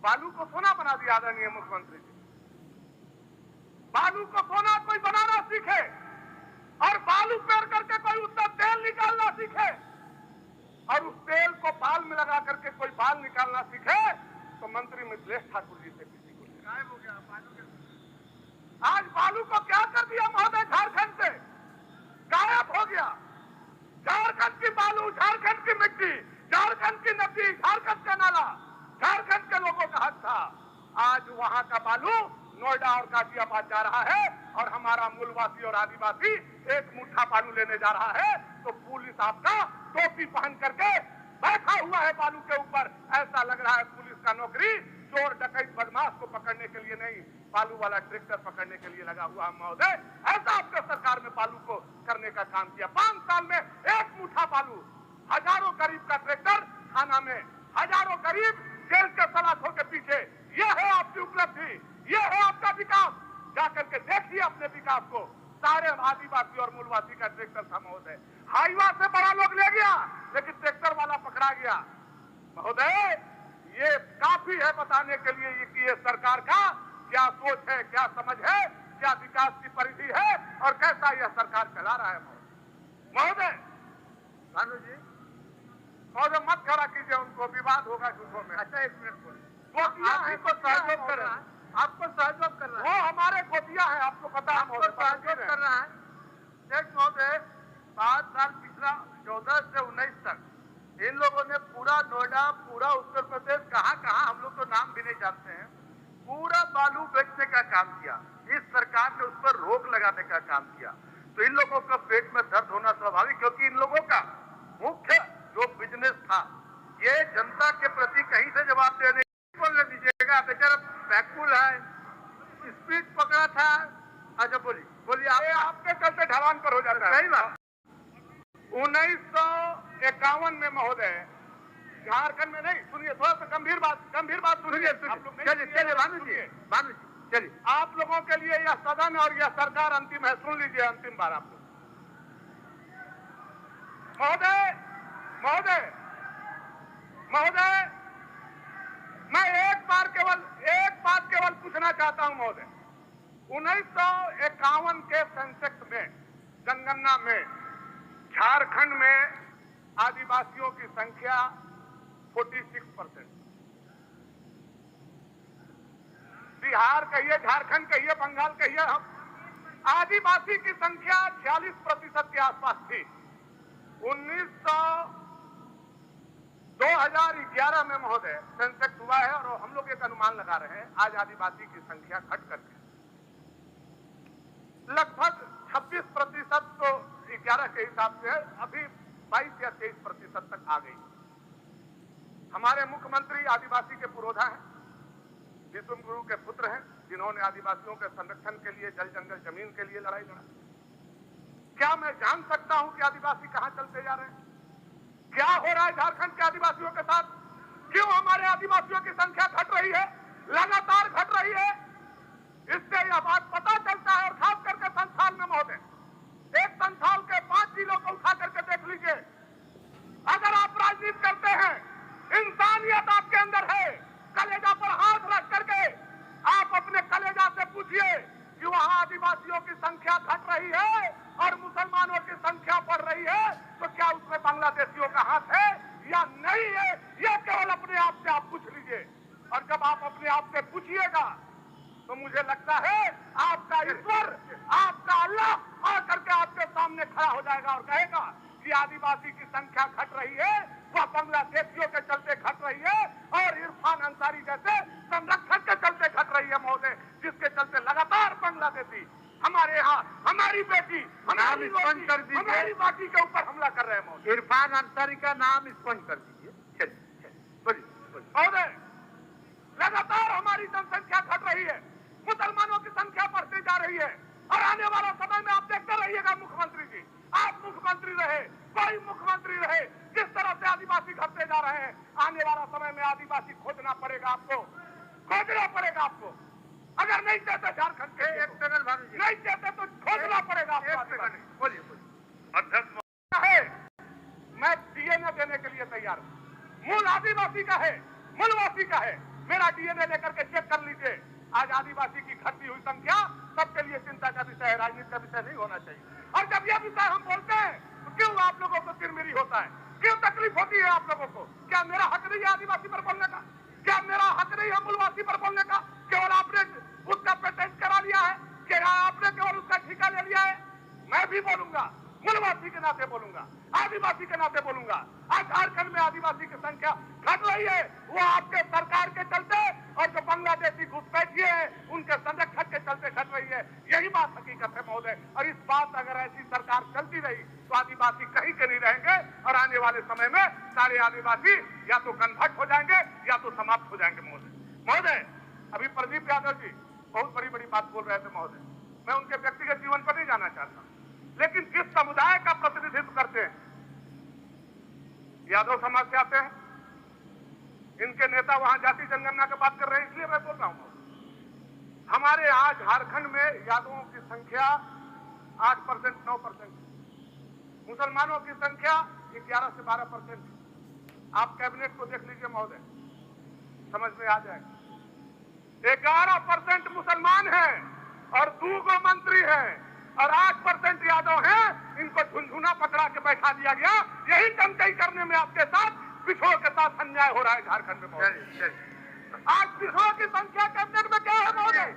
बालू को सोना बना दिया आदरणीय मुख्यमंत्री जी। बालू को सोना कोई बनाना सीखे और बालू पेड़ करके कोई उसका तेल निकालना सीखे और उस तेल को बाल में लगा करके कोई बाल निकालना सीखे तो मंत्री मिथिलेश ठाकुर जी से किसी को गायब हो गया बालू के। आज बालू को क्या कर दिया महोदय, झारखंड से गायब हो गया। झारखंड की बालू, झारखंड की मिट्टी, झारखंड की नदी, झारखंड का नाला, झारखंड के लोगों का हक था। आज वहां का बालू नोएडा और गाजियाबाद जा रहा है और हमारा मूलवासी और आदिवासी एक मुट्ठा बालू लेने जा रहा है तो पुलिस आपका टोपी पहन करके बैठा हुआ है बालू के ऊपर। ऐसा लग रहा है पुलिस का नौकरी चोर डकैत बदमाश को पकड़ने के लिए नहीं, बालू वाला ट्रैक्टर पकड़ने के लिए लगा हुआ है महोदय। ऐसा आपके सरकार में बालू को करने का काम किया। 5 साल में एक मुट्ठा बालू, हजारों गरीब का ट्रैक्टर थाना में, हजारों गरीब जेल के सलाखों के पीछे। यह है आपकी उपलब्धि, यह है आपका विकास। जाकर के देखिए अपने विकास को। सारे आदिवासी और मूलवासी का ट्रैक्टर था महोदय। हाईवा से बड़ा लोग ले गया लेकिन ट्रैक्टर वाला पकड़ा गया। महोदय ये काफी है बताने के लिए कि ये सरकार का क्या सोच है, क्या समझ है, क्या विकास की परिधि है और कैसा यह सरकार चला रहा है महोदय। भानु जी महोदय मत खड़ा कीजिए उनको, विवाद होगा झूठों में। अच्छा 1 मिनट बोलिए। आपको सहयोग कर रहा है, आपको सहयोग कर रहा है, वो हमारे गोतिया है, आपको पता है, आपको सहयोग कर रहा है। देख महोदय 5 साल पिछला 14 से 19 तक इन लोगों ने पूरा नोएडा, पूरा उत्तर प्रदेश, कहां हम लोग तो नाम भी नहीं जानते हैं, पूरा बालू बेचने का काम किया। इस सरकार ने उस पर रोक लगाने का काम किया। तो इन लोगों का पेट में दर्द होना स्वाभाविक, क्योंकि इन लोगों का मुख्य जो बिजनेस था ये जनता के प्रति कहीं से जवाब देने बोलने दीजिएगा। बेचारा बैकफुल है, स्पीड पकड़ा था। अच्छा बोलिए आपके चलते ढलान पर हो जाता है। सही बात। 1951 में महोदय झारखंड में, नहीं सुनिए थोड़ा सा गंभीर बात सुनिए। चलिए भानु जी चलिए, आप लोगों के लिए यह सदन और यह सरकार अंतिम है, सुन लीजिए अंतिम बार आप लोग। महोदय मैं एक बात केवल पूछना चाहता हूं महोदय। 1951 के सेंसेक्स में, जनगणना में झारखंड में आदिवासियों की संख्या 46%, बिहार कहिए, झारखंड कहिए, बंगाल कहिए, हम आदिवासी की संख्या 46% के आसपास थी। 2011 में महोदय सेंसेक्स हुआ है और हम लोग एक अनुमान लगा रहे हैं आज आदिवासी की संख्या घट करके लगभग 26% तो 11 के हिसाब से अभी 22 या 23% तक आ गई। हमारे मुख्यमंत्री आदिवासी के पुरोधा हैं, विश्व गुरु के पुत्र हैं, जिन्होंने आदिवासियों के संरक्षण के लिए, जल जंगल जमीन के लिए लड़ाई लड़ा। क्या मैं जान सकता हूं कि आदिवासी कहां चलते जा रहे हैं? क्या हो रहा है झारखंड के आदिवासियों के साथ? क्यों हमारे आदिवासियों की संख्या घट रही है, लगातार घट रही है? इससे यह बात पता चलता है। और खास करके संथाल में महोदय, एक संथाल के 5 जिलों को उठा करके देख लीजिए। अगर आप राजनीति करते हैं, इंसानियत आपके अंदर है, कलेजा पर हाथ रख करके आप अपने कलेजा से पूछिए कि वहां आदिवासियों की संख्या घट रही है और मुसलमानों की संख्या बढ़ रही है, तो क्या उसमें बांग्लादेशियों का हाथ है या नहीं है? यह केवल अपने आप से आप पूछ लीजिए। और जब आप अपने आप से पूछिएगा तो मुझे लगता है आपका ईश्वर, आपका अल्लाह आकर के आपके सामने खड़ा हो जाएगा और कहेगा कि आदिवासी की संख्या घट रही है, वह बांग्लादेशियों के चलते घट रही है और इरफान अंसारी जैसे संरक्षक के चलते घट रही है महोदय, जिसके चलते लगातार बांग्लादेशी हमारे यहाँ हमारी बेटी, हमारी माटी के ऊपर हमला कर रहे हैं महोदय। इरफान अंसारी का नाम स्पष्ट कर दीजिए। चलिए बोलिए महोदय। लगातार हमारी जनसंख्या घट रही है, मुसलमानों की संख्या बढ़ती जा रही है और आने वाला समय में आप देखते रहिएगा मुख्यमंत्री जी, आप मुख्यमंत्री रहे, कोई मुख्यमंत्री रहे, जिस तरह से आदिवासी घटते जा रहे हैं, आने वाला समय में आदिवासी खोजना पड़ेगा आपको। अगर नहीं चाहते झारखंड के नहीं चाहते तो खोजना पड़ेगा आपको। बोलिए अध्यक्ष है, मैं डीएनए देने के लिए तैयार हूँ। मूल आदिवासी का है, मूलवासी का है, मेरा डीएनए लेकर के चेक कर लीजिए। आज आदिवासी की घटती हुई संख्या सबके लिए चिंता का विषय है, राजनीति का विषय नहीं होना चाहिए। और जब यह विषय हम बोलते हैं तो क्यों आप लोगों को तिरमिरी होता है, क्यों तकलीफ होती है आप लोगों को? क्या मेरा हक नहीं है आदिवासी पर बोलने का? क्या मेरा हक नहीं है मूलवासी पर बोलने का? केवल आपने उसका पेटेंट करा लिया है, क्या आपने केवल उसका ठेका ले लिया है? मैं भी बोलूंगा, मूलवासी के नाते बोलूंगा, आदिवासी के नाते बोलूंगा। आज झारखंड में आदिवासी की संख्या घट रही है, वो आपके सरकार के चलते और जो बांग्लादेशी घुसपैठिए हैं उनके संरक्षक के चलते घट रही है। यही बात हकीकत है महोदय। और इस बात अगर ऐसी सरकार चलती रही तो आदिवासी कहीं के नहीं रहेंगे और आने वाले समय में सारे आदिवासी या तो कन्वर्ट हो जाएंगे या तो समाप्त हो जाएंगे। महोदय अभी प्रदीप यादव जी बहुत बड़ी बड़ी बात बोल रहे थे महोदय, मैं उनके व्यक्तिगत जीवन पर नहीं जाना चाहता, लेकिन जिस समुदाय का प्रतिनिधित्व करते हैं, यादव समाज से आते हैं, इनके नेता वहां जाति जनगणना की बात कर रहे हैं, इसलिए मैं बोल रहा हूं। हमारे यहाँ झारखंड में यादवों की संख्या 8% 9%, मुसलमानों की संख्या 11 से 12%। आप कैबिनेट को देख लीजिए महोदय, समझ में आ जाएगा। 11% मुसलमान हैं और 2 मंत्री हैं और 8% यादव हैं। इनको झुनझुना पकड़ा के बैठा दिया गया। यही टंकई करने में आपके साथ पिछड़ों के साथ अन्याय हो रहा है झारखंड में महोदय। आज पिछड़ों की संख्या कैबिनेट में क्या है महोदय?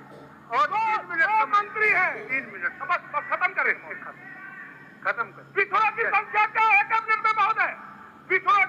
और 2 मंत्री हैं। 3 मिनट बस खत्म करें, खत्म करें। पिछड़ों की संख्या क्या है कैबिनेट में महोदय? पिछड़ों